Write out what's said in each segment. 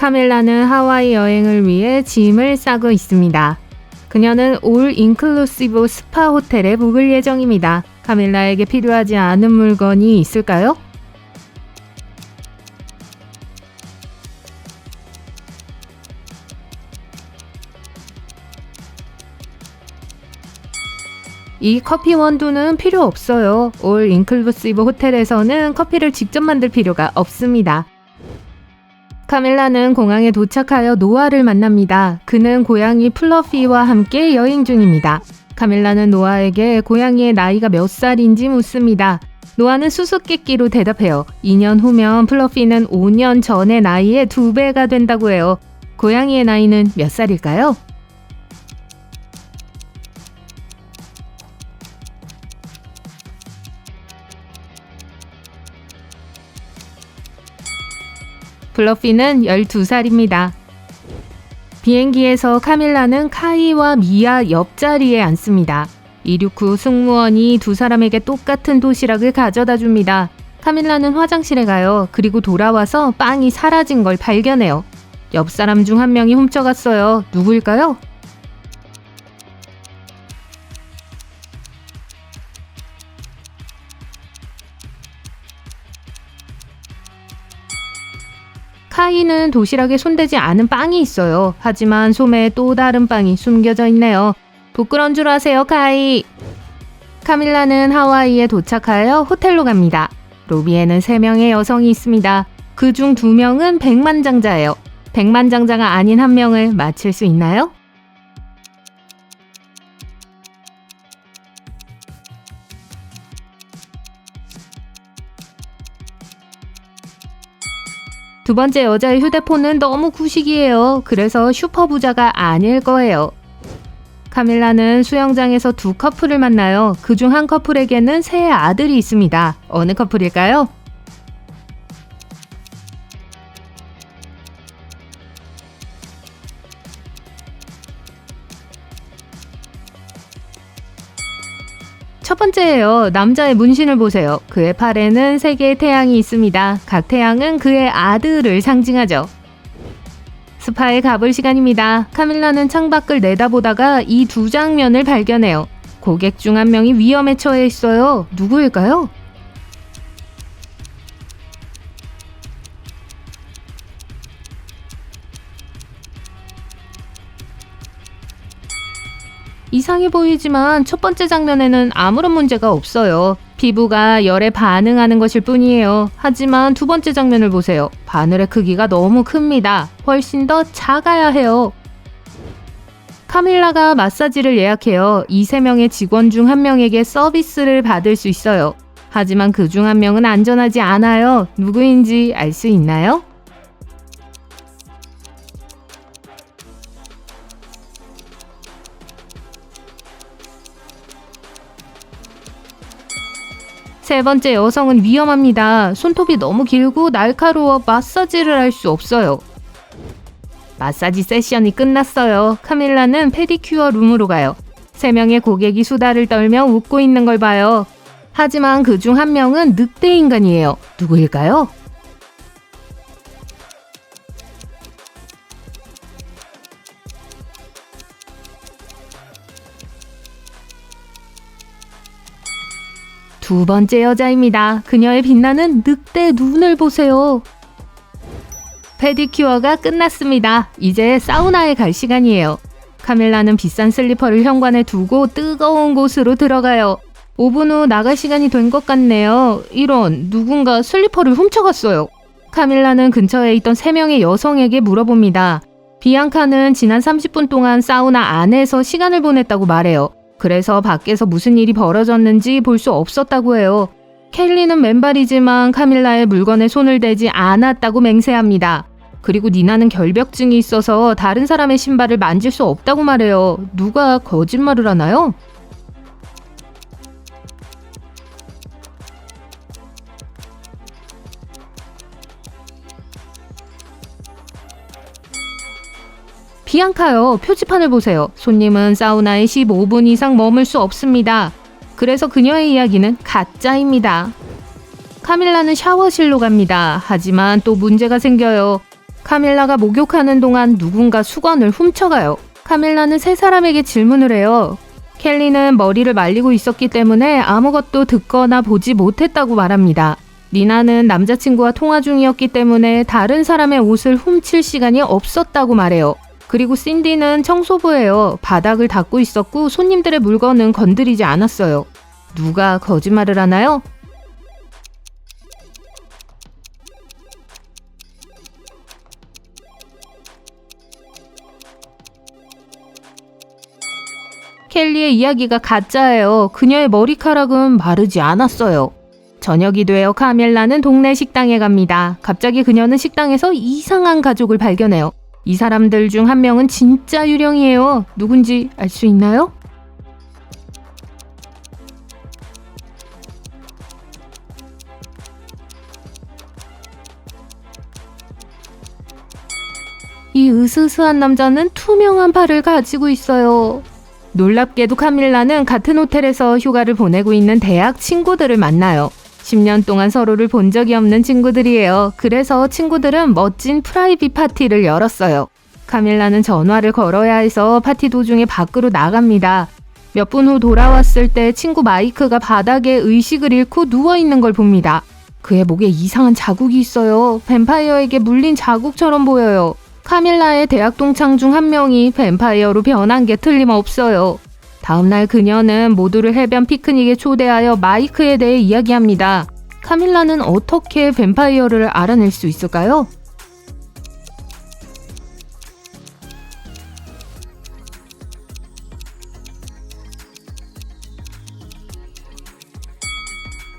카밀라는 하와이 여행을 위해 짐을 싸고 있습니다. 그녀는 올 인클루시브 스파 호텔에 묵을 예정입니다. 카밀라에게 필요하지 않은 물건이 있을까요? 이 커피 원두는 필요 없어요. 올 인클루시브 호텔에서는 커피를 직접 만들 필요가 없습니다. 카밀라는 공항에 도착하여 노아를 만납니다. 그는 고양이 플러피와 함께 여행 중입니다. 카밀라는 노아에게 고양이의 나이가 몇 살인지 묻습니다. 노아는 수수께끼로 대답해요. 2년 후면 플러피는 5년 전의 나이의 2배가 된다고 해요. 고양이의 나이는 몇 살일까요? 플러피는 12살입니다. 비행기에서 카밀라는 카이와 미아 옆자리에 앉습니다. 이륙 후 승무원이 두 사람에게 똑같은 도시락을 가져다 줍니다. 카밀라는 화장실에 가요. 그리고 돌아와서 빵이 사라진 걸 발견해요. 옆 사람 중 한 명이 훔쳐갔어요. 누구일까요? 카이는 도시락에 손대지 않은 빵이 있어요. 하지만 소매에 또 다른 빵이 숨겨져 있네요. 부끄러운 줄 아세요, 카이? 카밀라는 하와이에 도착하여 호텔로 갑니다. 로비에는 3명의 여성이 있습니다. 그중 2명은 백만장자예요. 백만장자가 아닌 한 명을 맞힐 수 있나요? 두 번째 여자의 휴대폰은 너무 구식이에요. 그래서 슈퍼부자가 아닐 거예요. 카밀라는 수영장에서 2 커플을 만나요. 그중 한 커플에게는 3 아들이 있습니다. 어느 커플일까요? 첫 번째예요. 남자의 문신을 보세요. 그의 팔에는 3개의 태양이 있습니다. 각 태양은 그의 아들을 상징하죠. 스파에 가볼 시간입니다. 카밀라는 창밖을 내다보다가 이 2 장면을 발견해요. 고객 중 한 명이 위험에 처해 있어요. 누구일까요? 이상해 보이지만 첫 번째 장면에는 아무런 문제가 없어요. 피부가 열에 반응하는 것일 뿐이에요. 하지만 두 번째 장면을 보세요. 바늘의 크기가 너무 큽니다. 훨씬 더 작아야 해요. 카밀라가 마사지를 예약해요. 이 3명의 직원 중 한 명에게 서비스를 받을 수 있어요. 하지만 그 중 한 명은 안전하지 않아요. 누구인지 알 수 있나요? 세 번째 여성은 위험합니다. 손톱이 너무 길고 날카로워 마사지를 할 수 없어요. 마사지 세션이 끝났어요. 카밀라는 페디큐어 룸으로 가요. 3명의 고객이 수다를 떨며 웃고 있는 걸 봐요. 하지만 그 중 한 명은 늑대 인간이에요. 누구일까요? 두 번째 여자입니다. 그녀의 빛나는 늑대 눈을 보세요. 페디큐어가 끝났습니다. 이제 사우나에 갈 시간이에요. 카밀라는 비싼 슬리퍼를 현관에 두고 뜨거운 곳으로 들어가요. 5분 후 나갈 시간이 된 것 같네요. 이런, 누군가 슬리퍼를 훔쳐갔어요. 카밀라는 근처에 있던 3명의 여성에게 물어봅니다. 비앙카는 지난 30분 동안 사우나 안에서 시간을 보냈다고 말해요. 그래서 밖에서 무슨 일이 벌어졌는지 볼 수 없었다고 해요. 켈리는 맨발이지만 카밀라의 물건에 손을 대지 않았다고 맹세합니다. 그리고 니나는 결벽증이 있어서 다른 사람의 신발을 만질 수 없다고 말해요. 누가 거짓말을 하나요? 비앙카요. 표지판을 보세요. 손님은 사우나에 15분 이상 머물 수 없습니다. 그래서 그녀의 이야기는 가짜입니다. 카밀라는 샤워실로 갑니다. 하지만 또 문제가 생겨요. 카밀라가 목욕하는 동안 누군가 수건을 훔쳐가요. 카밀라는 세 사람에게 질문을 해요. 켈리는 머리를 말리고 있었기 때문에 아무것도 듣거나 보지 못했다고 말합니다. 니나는 남자친구와 통화 중이었기 때문에 다른 사람의 옷을 훔칠 시간이 없었다고 말해요. 그리고 신디는 청소부예요. 바닥을 닦고 있었고 손님들의 물건은 건드리지 않았어요. 누가 거짓말을 하나요? 켈리의 이야기가 가짜예요. 그녀의 머리카락은 마르지 않았어요. 저녁이 되어 카밀라는 동네 식당에 갑니다. 갑자기 그녀는 식당에서 이상한 가족을 발견해요. 이 사람들 중 한 명은 진짜 유령이에요. 누군지 알 수 있나요? 이 으스스한 남자는 투명한 팔을 가지고 있어요. 놀랍게도 카밀라는 같은 호텔에서 휴가를 보내고 있는 대학 친구들을 만나요. 10년 동안 서로를 본 적이 없는 친구들이에요. 그래서 친구들은 멋진 프라이빗 파티를 열었어요. 카밀라는 전화를 걸어야 해서 파티 도중에 밖으로 나갑니다. 몇 분 후 돌아왔을 때 친구 마이크가 바닥에 의식을 잃고 누워있는 걸 봅니다. 그의 목에 이상한 자국이 있어요. 뱀파이어에게 물린 자국처럼 보여요. 카밀라의 대학 동창 중 한 명이 뱀파이어로 변한 게 틀림없어요. 다음날 그녀는 모두를 해변 피크닉에 초대하여 마이크에 대해 이야기합니다. 카밀라는 어떻게 뱀파이어를 알아낼 수 있을까요?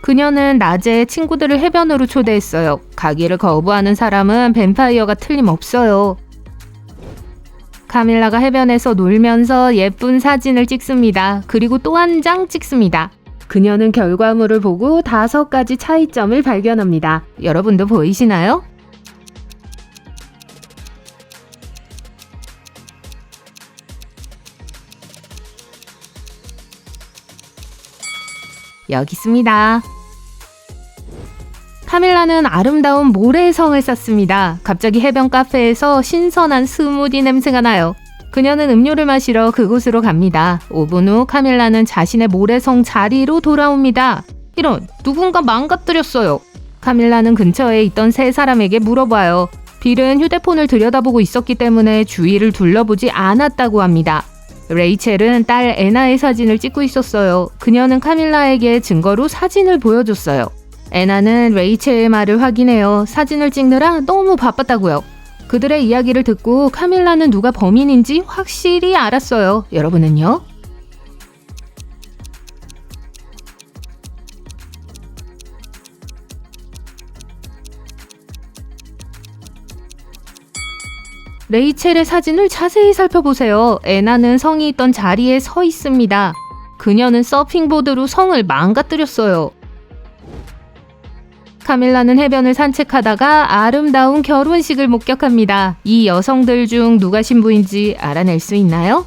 그녀는 낮에 친구들을 해변으로 초대했어요. 가기를 거부하는 사람은 뱀파이어가 틀림없어요. 카밀라가 해변에서 놀면서 예쁜 사진을 찍습니다. 그리고 또 한 장 찍습니다. 그녀는 결과물을 보고 5가지 차이점을 발견합니다. 여러분도 보이시나요? 여기 있습니다. 카밀라는 아름다운 모래성을 쌌습니다. 갑자기 해변 카페에서 신선한 스무디 냄새가 나요. 그녀는 음료를 마시러 그곳으로 갑니다. 5분 후 카밀라는 자신의 모래성 자리로 돌아옵니다. 이런, 누군가 망가뜨렸어요. 카밀라는 근처에 있던 세 사람에게 물어봐요. 빌은 휴대폰을 들여다보고 있었기 때문에 주위를 둘러보지 않았다고 합니다. 레이첼은 딸 애나의 사진을 찍고 있었어요. 그녀는 카밀라에게 증거로 사진을 보여줬어요. 애나는 레이첼의 말을 확인해요. 사진을 찍느라 너무 바빴다고요. 그들의 이야기를 듣고 카밀라는 누가 범인인지 확실히 알았어요. 여러분은요? 레이첼의 사진을 자세히 살펴보세요. 애나는 성이 있던 자리에 서 있습니다. 그녀는 서핑보드로 성을 망가뜨렸어요. 카밀라는 해변을 산책하다가 아름다운 결혼식을 목격합니다. 이 여성들 중 누가 신부인지 알아낼 수 있나요?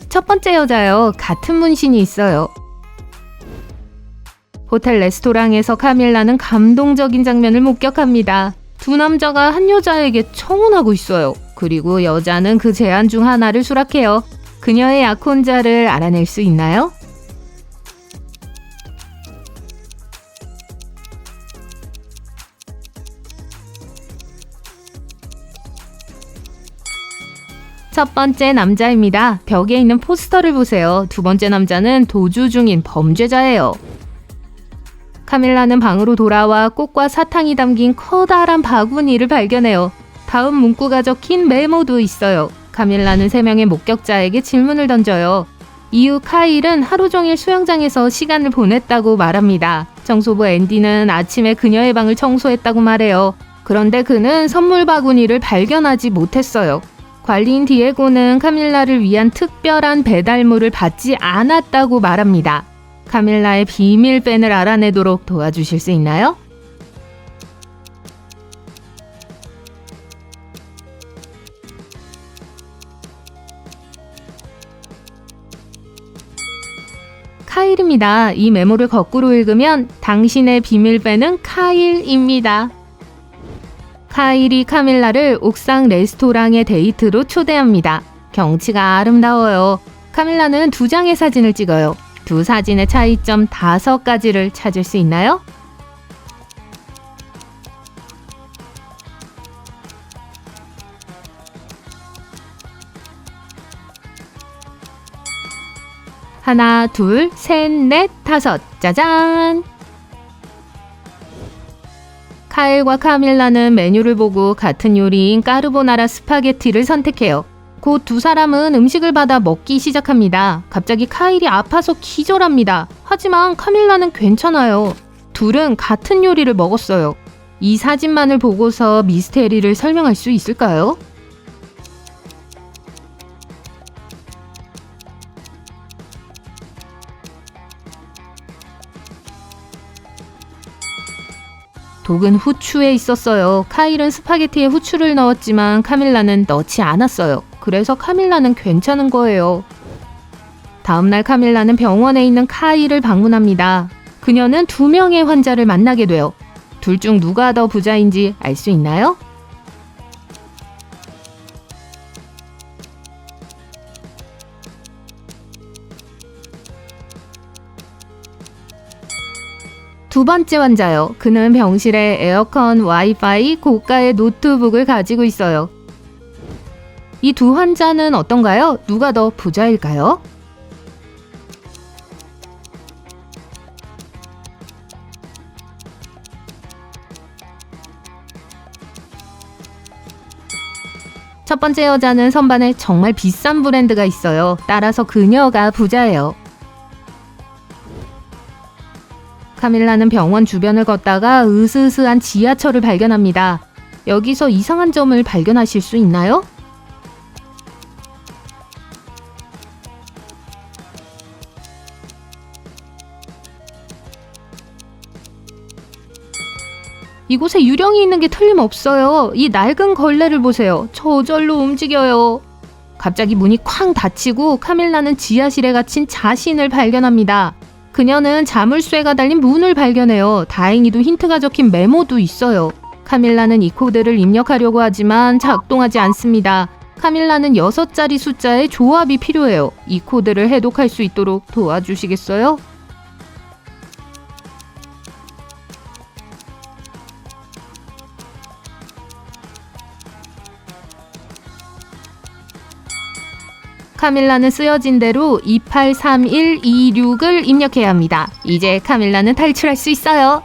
첫 번째 여자요. 같은 문신이 있어요. 호텔 레스토랑에서 카밀라는 감동적인 장면을 목격합니다. 두 남자가 한 여자에게 청혼하고 있어요. 그리고 여자는 그 제안 중 하나를 수락해요. 그녀의 약혼자를 알아낼 수 있나요? 첫 번째 남자입니다. 벽에 있는 포스터를 보세요. 두 번째 남자는 도주 중인 범죄자예요. 카밀라는 방으로 돌아와 꽃과 사탕이 담긴 커다란 바구니를 발견해요. 다음 문구가 적힌 메모도 있어요. 카밀라는 3명의 목격자에게 질문을 던져요. 이후 카일은 하루 종일 수영장에서 시간을 보냈다고 말합니다. 청소부 앤디는 아침에 그녀의 방을 청소했다고 말해요. 그런데 그는 선물 바구니를 발견하지 못했어요. 관리인 디에고는 카밀라를 위한 특별한 배달물을 받지 않았다고 말합니다. 카밀라의 비밀펜을 알아내도록 도와주실 수 있나요? 카일입니다. 이 메모를 거꾸로 읽으면 당신의 비밀배는 카일입니다. 카일이 카밀라를 옥상 레스토랑의 데이트로 초대합니다. 경치가 아름다워요. 카밀라는 2장의 사진을 찍어요. 두 사진의 차이점 5가지를 찾을 수 있나요? 하나, 둘, 셋, 넷, 5. 짜잔! 카일과 카밀라는 메뉴를 보고 같은 요리인 까르보나라 스파게티를 선택해요. 곧 두 사람은 음식을 받아 먹기 시작합니다. 갑자기 카일이 아파서 기절합니다. 하지만 카밀라는 괜찮아요. 둘은 같은 요리를 먹었어요. 이 사진만을 보고서 미스테리를 설명할 수 있을까요? 독은 후추에 있었어요. 카일은 스파게티에 후추를 넣었지만 카밀라는 넣지 않았어요. 그래서 카밀라는 괜찮은 거예요. 다음날 카밀라는 병원에 있는 카일을 방문합니다. 그녀는 2명의 환자를 만나게 돼요. 둘 중 누가 더 부자인지 알 수 있나요? 두 번째 환자요. 그는 병실에 에어컨, 와이파이, 고가의 노트북을 가지고 있어요. 이 두 환자는 어떤가요? 누가 더 부자일까요? 첫 번째 여자는 선반에 정말 비싼 브랜드가 있어요. 따라서 그녀가 부자예요. 카밀라는 병원 주변을 걷다가 으스스한 지하철을 발견합니다. 여기서 이상한 점을 발견하실 수 있나요? 이곳에 유령이 있는 게 틀림없어요. 이 낡은 걸레를 보세요. 저절로 움직여요. 갑자기 문이 쾅 닫히고 카밀라는 지하실에 갇힌 자신을 발견합니다. 그녀는 자물쇠가 달린 문을 발견해요. 다행히도 힌트가 적힌 메모도 있어요. 카밀라는 이 코드를 입력하려고 하지만 작동하지 않습니다. 카밀라는 6자리 숫자의 조합이 필요해요. 이 코드를 해독할 수 있도록 도와주시겠어요? 카밀라는 쓰여진 대로 283126을 입력해야 합니다. 이제 카밀라는 탈출할 수 있어요.